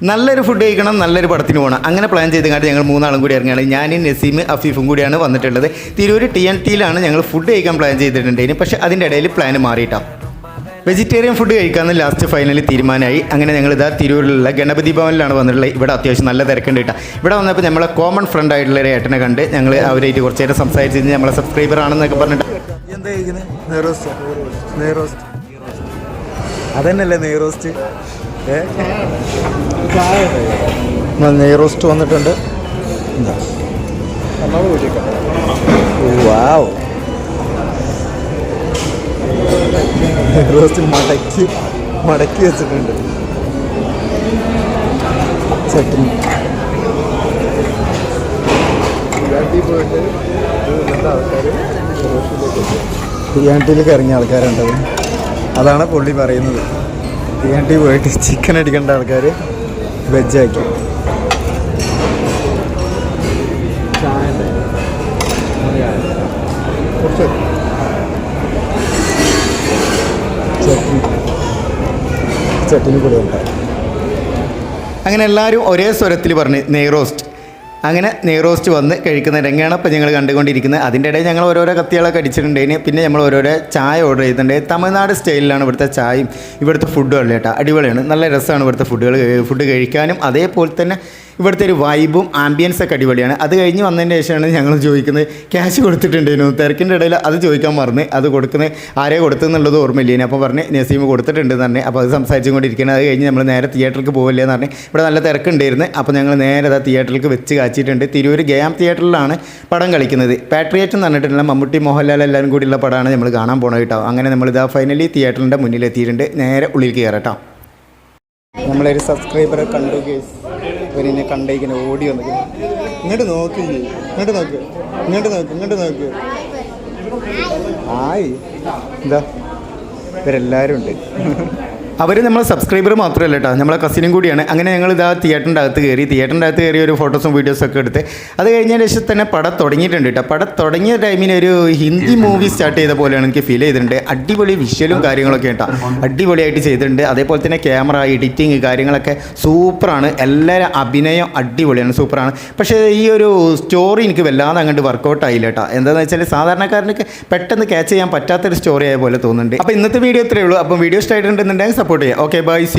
നല്ലൊരു ഫുഡ് കഴിക്കണം, നല്ലൊരു പടത്തിന് പോകണം. അങ്ങനെ പ്ലാൻ ചെയ്തുകൊണ്ട് ഞങ്ങൾ മൂന്നാളും കൂടി ഇറങ്ങുകയാണ്. ഞാനും നസീം അഫീഫും കൂടിയാണ് വന്നിട്ടുള്ളത്. തിരൂർ TNTയിലാണ് ഞങ്ങൾ ഫുഡ് കഴിക്കാൻ പ്ലാൻ ചെയ്തിട്ടുണ്ടായിരുന്നു. പക്ഷേ അതിൻ്റെ ഇടയിൽ പ്ലാൻ മാറിയിട്ടാണ്. വെജിറ്റേറിയൻ ഫുഡ് കഴിക്കാമെന്ന് ലാസ്റ്റ് ഫൈനലി തീരുമാനമായി. അങ്ങനെ ഞങ്ങൾ ഇതാ തിരൂരിലുള്ള ഗണപതി ഭവനിലാണ് വന്നിട്ടുള്ളത്. ഇവിടെ അത്യാവശ്യം നല്ല തിരക്കുണ്ട് കേട്ടോ. ഇവിടെ വന്നപ്പോൾ നമ്മളെ കോമൺ ഫ്രണ്ട് ആയിട്ടുള്ള ഒരു ഏട്ടനെ കണ്ട് ഞങ്ങൾ അവരായിട്ട് കുറച്ച് നേരം സംസാരിച്ച് നമ്മളെ സബ്സ്ക്രൈബർ ആണെന്നൊക്കെ പറഞ്ഞിട്ട് എന്താ അതന്നെയല്ലേ നെയ്റോസ്റ്റ്. നെയ്റോസ്റ്റ് വന്നിട്ടുണ്ട്. വാവ്, നെയ്റോസ്റ്റ് മടക്കി വെച്ചിട്ടുണ്ട്. ചട്നി TNTയിലേക്ക് ഇറങ്ങിയ ആൾക്കാരുണ്ടത്. അതാണ് പുള്ളി പറയുന്നത്. TNT പോയിട്ട് ചിക്കൻ അടിക്കേണ്ട ആൾക്കാർ വെജാക്കി. ചട്ടിനി കൂടെ ഉണ്ടായി. അങ്ങനെ എല്ലാവരും ഒരേ സ്വരത്തിൽ പറഞ്ഞ് നെയ്റോസ്റ്റ്. അങ്ങനെ നെയ്റോസ്റ്റ് വന്ന് കഴിക്കുന്ന രംഗമാണ് ഇപ്പോൾ ഞങ്ങൾ കണ്ടുകൊണ്ടിരിക്കുന്നത്. അതിൻ്റെ ഇടയിൽ ഞങ്ങൾ ഓരോരോ കത്തികളൊക്കെ അടിച്ചിട്ടുണ്ടായിന്. പിന്നെ നമ്മൾ ഓരോരോ ചായ ഓർഡർ ചെയ്തിട്ടുണ്ട്. തമിഴ്നാട് സ്റ്റൈലിലാണ് ഇവിടുത്തെ ചായയും ഇവിടുത്തെ ഫുഡുകളും കേട്ടോ. അടിപൊളിയാണ്, നല്ല രസമാണ് ഇവിടുത്തെ ഫുഡ് കഴിക്കാനും. അതേപോലെ തന്നെ ഇവിടുത്തെ ഒരു വൈബും ആംബിയൻസൊക്കെ അടിപൊളിയാണ്. അത് കഴിഞ്ഞ് വന്നതിന് ശേഷമാണ് ഞങ്ങൾ ചോദിക്കുന്നത് ക്യാഷ് കൊടുത്തിട്ടുണ്ടായിരുന്നു. തിരക്കിൻ്റെ ഇടയിൽ അത് ചോദിക്കാൻ മറന്ന് അത് കൊടുക്കുന്നത് ആരെ കൊടുത്തെന്നുള്ളത് ഓർമ്മയില്ലേന്. അപ്പോൾ പറഞ്ഞ് നസീം കൊടുത്തിട്ടുണ്ടെന്ന് പറഞ്ഞ്. അപ്പോൾ അത് സംസാരിച്ചുകൊണ്ടിരിക്കുന്നത്. അത് കഴിഞ്ഞ് നമ്മൾ നേരെ തിയേറ്ററിലേക്ക് പോകില്ലേ എന്ന് പറഞ്ഞ് ഇവിടെ നല്ല തിരക്കുണ്ടായിരുന്നു. അപ്പോൾ ഞങ്ങൾ നേരെ അത് തിയേറ്ററിലേക്ക് വെച്ച് കാച്ചിട്ടുണ്ട്. തിരൂർ ഗയാം തിയേറ്ററിലാണ് പടം കളിക്കുന്നത്. പാട്രിയറ്റ് എന്ന് പറഞ്ഞിട്ടുള്ള മമ്മൂട്ടി മോഹൻലാൽ എല്ലാവരും കൂടിയുള്ള പടമാണ് നമ്മൾ കാണാൻ പോകണം കേട്ടോ. അങ്ങനെ നമ്മളിതാ ഫൈനലി തിയേറ്ററിൻ്റെ മുന്നിലെത്തിയിട്ടുണ്ട്. നേരെ ഉള്ളിലേക്ക് കയറട്ടോ. നമ്മളൊരു സബ്സ്ക്രൈബറെ കണ്ടു കേസ്. ഇവരെന്നെ കണ്ടേക്കിനെ ഓടി വന്നിരിക്കുന്നു. ഇങ്ങോട്ട് നോക്ക്. ആയി എന്താ ഇവരെല്ലാവരും ഉണ്ട്. അവർ നമ്മളെ സബ്സ്ക്രൈബർ മാത്രമല്ല കേട്ടോ, നമ്മളെ കസിനും കൂടിയാണ്. അങ്ങനെ ഞങ്ങൾ ഇതാ തിയേറ്ററിൻ്റെ അകത്ത് കയറി ഒരു ഫോട്ടോസും വീഡിയോസൊക്കെ എടുത്ത് അത് കഴിഞ്ഞതിന് ശേഷം തന്നെ പടം തുടങ്ങിയിട്ടുണ്ട് കേട്ടോ. പടം തുടങ്ങിയ ടൈമിന് ഒരു ഹിന്ദി മൂവി സ്റ്റാർട്ട് ചെയ്ത പോലെയാണ് എനിക്ക് ഫീൽ ചെയ്തിട്ടുണ്ട്. അടിപൊളി വിഷ്വലും കാര്യങ്ങളൊക്കെ കേട്ടോ, അടിപൊളിയായിട്ട് ചെയ്തിട്ടുണ്ട്. അതേപോലെ തന്നെ ക്യാമറ എഡിറ്റിങ് കാര്യങ്ങളൊക്കെ സൂപ്പറാണ്. എല്ലാവരും അഭിനയം അടിപൊളിയാണ്, സൂപ്പറാണ്. പക്ഷേ ഈ ഒരു സ്റ്റോറി എനിക്ക് വല്ലാതെ അങ്ങോട്ട് വർക്കൗട്ട് ആയില്ല കേട്ടോ. എന്താണെന്ന് വെച്ചാൽ സാധാരണക്കാരനൊക്കെ പെട്ടെന്ന് ക്യാച്ച് ചെയ്യാൻ പറ്റാത്തൊരു സ്റ്റോറി ആയ പോലെ തോന്നുന്നുണ്ട്. അപ്പോൾ ഇന്നത്തെ വീഡിയോ ഇത്രയേ ഉള്ളൂ. അപ്പം വീഡിയോ ഇഷ്ടമായിട്ടുണ്ടെന്നുണ്ടെങ്കിൽ സപ്പോർട്ട് ചെയ്യാം. Okay, bye, C.